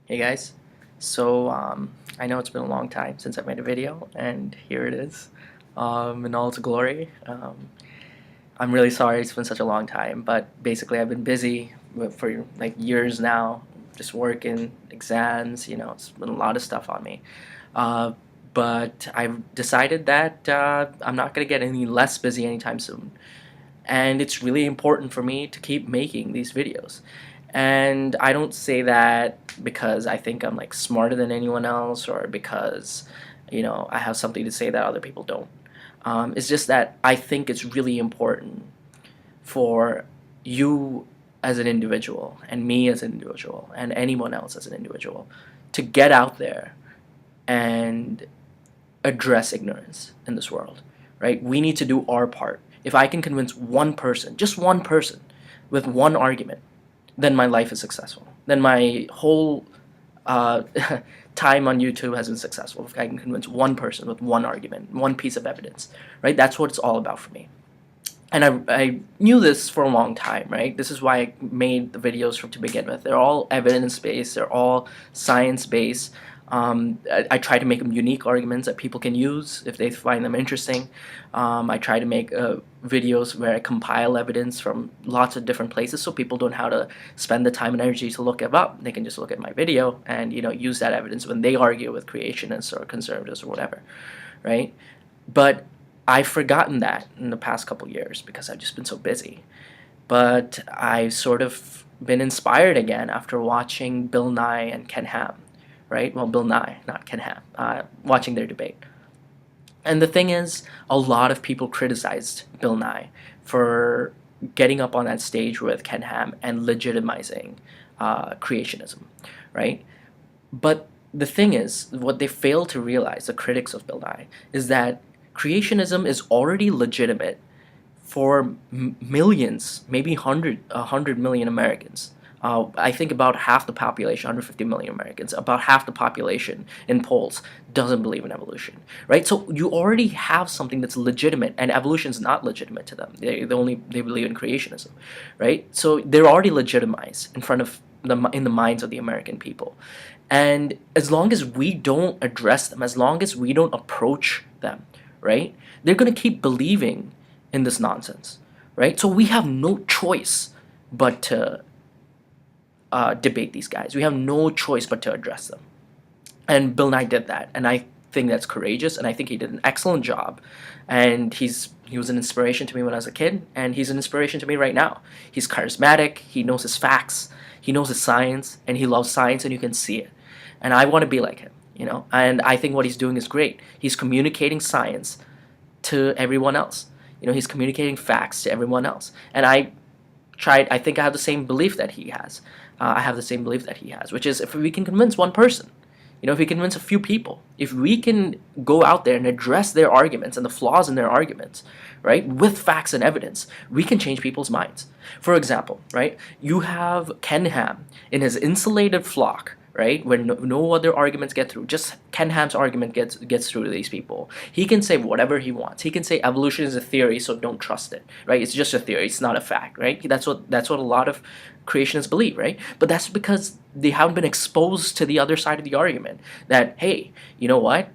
Hey guys, so I know it's been a long time since I made a video, and here it is, in all its glory. I'm really sorry it's been such a long time, but basically I've been busy for like years now, just working, exams, it's been a lot of stuff on me. Uh, but I've decided that I'm not going to get any less busy anytime soon. And it's really important for me to keep making these videos. And I don't say that because I think I'm like smarter than anyone else, or because I have something to say that other people don't. It's just that I think it's really important for you as an individual, and me as an individual, and anyone else as an individual, to get out there and address ignorance in this world, right? We need to do our part. If I can convince one person, just one person, with one argument, then my life is successful. Then my whole uh, time on YouTube has been successful. If I can convince one person with one argument, one piece of evidence, right? That's what it's all about for me. And I knew this for a long time, right? This is why I made the videos to begin with. They're all evidence-based. They're all science-based. I try to make them unique arguments that people can use if they find them interesting. I try to make videos where I compile evidence from lots of different places, so people don't have to spend the time and energy to look it up. They can just look at my video and use that evidence when they argue with creationists or conservatives or whatever, right? But I've forgotten that in the past couple years because I've just been so busy. But I've sort of been inspired again after watching Bill Nye and Ken Ham, right? Well, Bill Nye, not Ken Ham, watching their debate. And the thing is, a lot of people criticized Bill Nye for getting up on that stage with Ken Ham and legitimizing creationism, right? But the thing is, what they fail to realize, the critics of Bill Nye, is that creationism is already legitimate for millions, maybe 100 million Americans. I think about half the population, 150 million Americans, about half the population in polls doesn't believe in evolution, right? So you already have something that's legitimate, and evolution is not legitimate to them. They believe in creationism, right? So they're already legitimized in the minds of the American people. And as long as we don't address them, as long as we don't approach them, right, they're going to keep believing in this nonsense, right? So we have no choice but to debate these guys. We have no choice but to address them. And Bill Nye did that, and I think that's courageous, and I think he did an excellent job. And he was an inspiration to me when I was a kid, and he's an inspiration to me right now. He's charismatic, he knows his facts, he knows his science, and he loves science, and you can see it. And I want to be like him, and I think what he's doing is great. He's communicating science to everyone else. He's communicating facts to everyone else. And I think I have the same belief that he has. I have the same belief that he has, which is, if we can convince one person, if we convince a few people, if we can go out there and address their arguments and the flaws in their arguments, right, with facts and evidence, we can change people's minds. For example, right, you have Ken Ham in his insulated flock, right, where no other arguments get through. Just Ken Ham's argument gets through to these people. He can say whatever he wants. He can say evolution is a theory, so don't trust it, right? It's just a theory. It's not a fact, right? That's what a lot of creationists believe, right? But that's because they haven't been exposed to the other side of the argument. That, hey, you know what?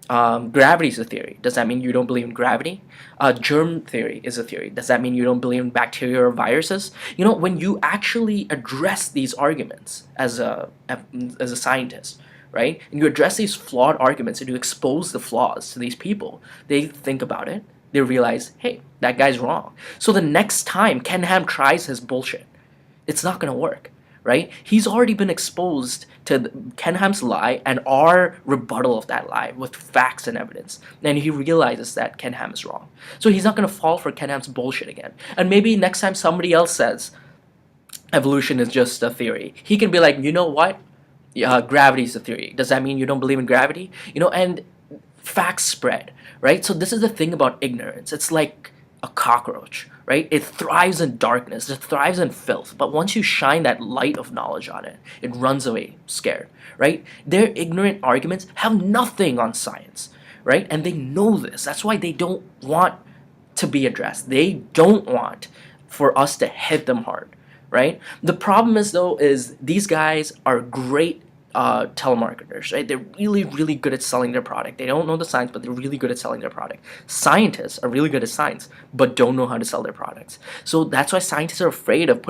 Gravity is a theory. Does that mean you don't believe in gravity? Germ theory is a theory. Does that mean you don't believe in bacteria or viruses? When you actually address these arguments as a scientist, right, and you address these flawed arguments and you expose the flaws to these people, they think about it. They realize, hey, that guy's wrong. So the next time Ken Ham tries his bullshit, it's not going to work. Right? He's already been exposed to Ken Ham's lie and our rebuttal of that lie with facts and evidence. And he realizes that Ken Ham is wrong. So he's not going to fall for Ken Ham's bullshit again. And maybe next time somebody else says evolution is just a theory, he can be like, you know what? Gravity is a theory. Does that mean you don't believe in gravity? And facts spread, right? So this is the thing about ignorance. It's like a cockroach, right? It thrives in darkness, it thrives in filth, but once you shine that light of knowledge on it, it runs away scared, right? Their ignorant arguments have nothing on science, right? And they know this. That's why they don't want to be addressed. They don't want for us to hit them hard, right? The problem is, though, is these guys are great telemarketers, right? They're really, really good at selling their product. They don't know the science, but they're really good at selling their product. Scientists are really good at science, but don't know how to sell their products. So that's why scientists are afraid of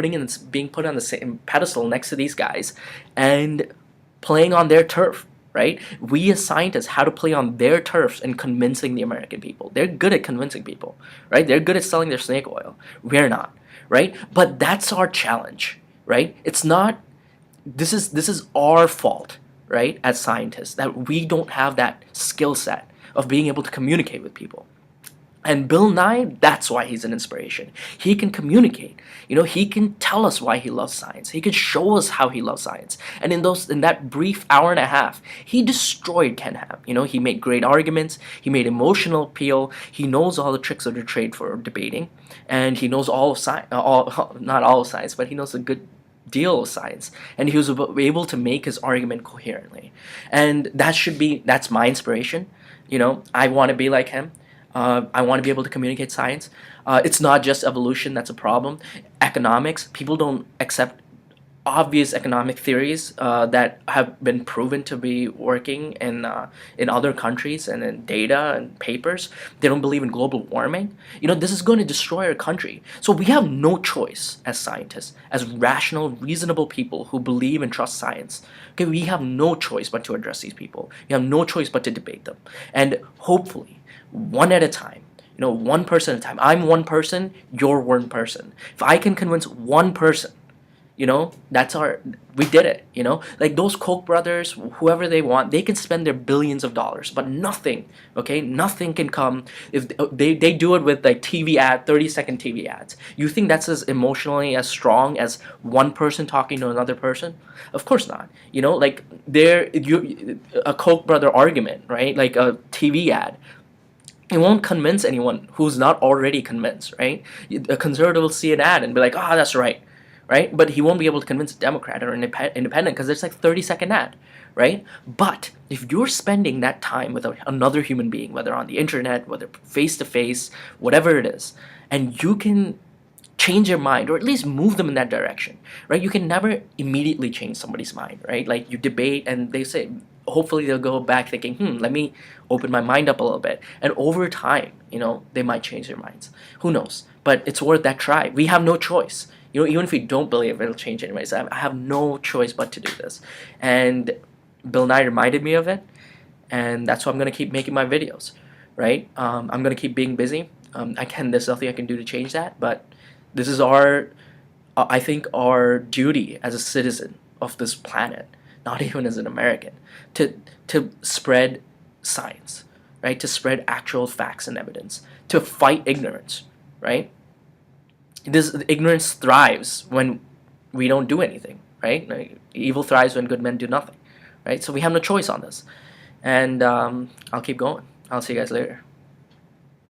being put on the same pedestal next to these guys and playing on their turf, right? We as scientists, how to play on their turfs and convincing the American people. They're good at convincing people, right? They're good at selling their snake oil. We're not, right? But that's our challenge, right? It's not. This is our fault, right? As scientists, that we don't have that skill set of being able to communicate with people. And Bill Nye, that's why he's an inspiration. He can communicate. He can tell us why he loves science. He can show us how he loves science. And in that brief hour and a half, he destroyed Ken Ham. He made great arguments. He made emotional appeal. He knows all the tricks of the trade for debating, and he knows all of science. Not all of science, but he knows a good deal of science, and he was able to make his argument coherently. And that's my inspiration. I want to be like him. I want to be able to communicate science. It's not just evolution that's a problem. Economics, people don't accept obvious economic theories that have been proven to be working in other countries and in data and papers. They don't believe in global warming. This is going to destroy our country. So we have no choice as scientists, as rational, reasonable people who believe and trust science. Okay, we have no choice but to address these people. We have no choice but to debate them. And hopefully, one at a time, one person at a time. I'm one person, you're one person. If I can convince one person, we did it. Like those Koch brothers, whoever they want, they can spend their billions of dollars, but nothing, okay, nothing can come if they do it with like 30-second TV ads. You think that's as emotionally as strong as one person talking to another person? Of course not. Like a Koch brother argument, right? Like a TV ad, it won't convince anyone who's not already convinced, right? A conservative will see an ad and be like, "Ah, that's right," right? But he won't be able to convince a Democrat or an independent because it's like 30-second ad, right? But if you're spending that time with another human being, whether on the internet, whether face to face, whatever it is, and you can change their mind or at least move them in that direction, right? You can never immediately change somebody's mind, right? Like you debate and they say, hopefully they'll go back thinking, let me open my mind up a little bit. And over time, they might change their minds. Who knows? But it's worth that try. We have no choice. Even if we don't believe it'll change anyways, I have no choice but to do this. And Bill Nye reminded me of it. And that's why I'm going to keep making my videos, right? I'm going to keep being busy. There's nothing I can do to change that, but this is I think, our duty as a citizen of this planet, not even as an American, to spread science, right? To spread actual facts and evidence, to fight ignorance, right? Ignorance thrives when we don't do anything, right? Like, evil thrives when good men do nothing, right? So we have no choice on this, and I'll keep going. I'll see you guys later.